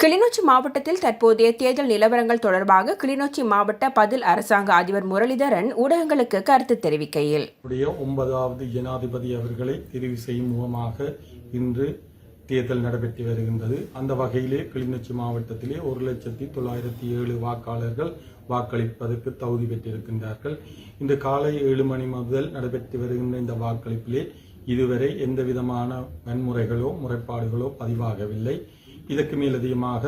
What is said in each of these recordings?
கிளிநொச்சி மாவட்டத்தில் தற்போதைய தேர்தல் நிலவரங்கள் தொடர்பாக கிளிநொச்சி மாவட்ட பதில் அரசாங்க அதிபர் முரளிதரன் ஊடகங்களுக்கு கருத்து தெரிவிக்கையில் 9வது ஜனாதிபதி அவர்களை தெரிவு செய்யும் முகமாக இன்று தேர்தல் நடைபெற்று வருகின்றது. அந்த வகையிலே கிளிநொச்சி மாவட்டத்திலே 1,09,007 வாக்காளர்கள் வாக்களிப்பதற்கு தகுதி பெற்றிருக்கின்றார்கள். இன்று காலை 7 மணி முதல் நடைபெற்று வருகின்ற இந்த வாக்களிப்பிலே இதுவரை எந்தவிதமான வன்முறைகளோ முறைப்பாடுகளோ பதிவாகவில்லை. இதற்கு மேலதிகமாக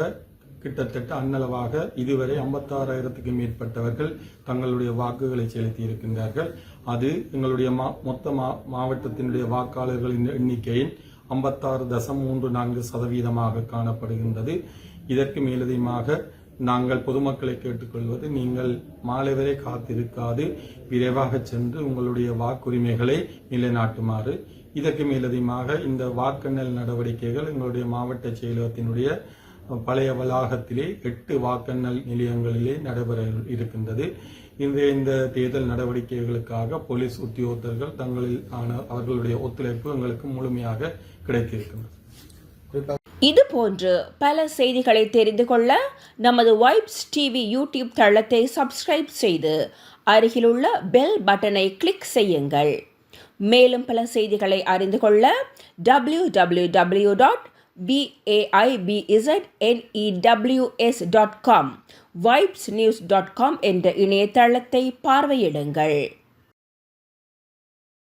கிட்டத்தட்ட அன்னளவாக இதுவரை 56,000க்கு மேற்பட்டவர்கள் தங்களுடைய வாக்குகளை செலுத்தி இருக்கின்றார்கள். அது எங்களுடைய மொத்த மாவட்டத்தினுடைய வாக்காளர்களின் எண்ணிக்கையின் 56.34% காணப்படுகின்றது. இதற்கு மேலதிகமாக நாங்கள் பொதுமக்களை கேட்டுக்கொள்வது, நீங்கள் மாலை வரை காத்திருக்காது விரைவாக சென்று உங்களுடைய வாக்குரிமைகளை நிலைநாட்டுமாறு. இதற்கு மேலதிகமாக இந்த வாக்கெண்ணல் நடவடிக்கைகள் எங்களுடைய மாவட்ட செயலகத்தினுடைய பழைய வளாகத்திலே 8 வாக்கெண்ணல் நிலையங்களிலே நடைபெற இருக்கின்றது. இந்த தேர்தல் நடவடிக்கைகளுக்காக போலீஸ் உத்தியோகத்தர்கள் அவர்களுடைய ஒத்துழைப்பு எங்களுக்கு முழுமையாக கிடைத்திருக்கின்றது. இதுபோன்று பல செய்திகளை தெரிந்து கொள்ள நமது வைப்ஸ் டிவி யூடியூப் தளத்தை சப்ஸ்கிரைப் செய்து அருகிலுள்ள பெல் பட்டனை கிளிக் செய்யுங்கள். மேலும் பல செய்திகளை அறிந்து கொள்ள www.vaibznews.com வைப்ஸ்news.com என்ற இணையதளத்தை பார்வையிடுங்கள்.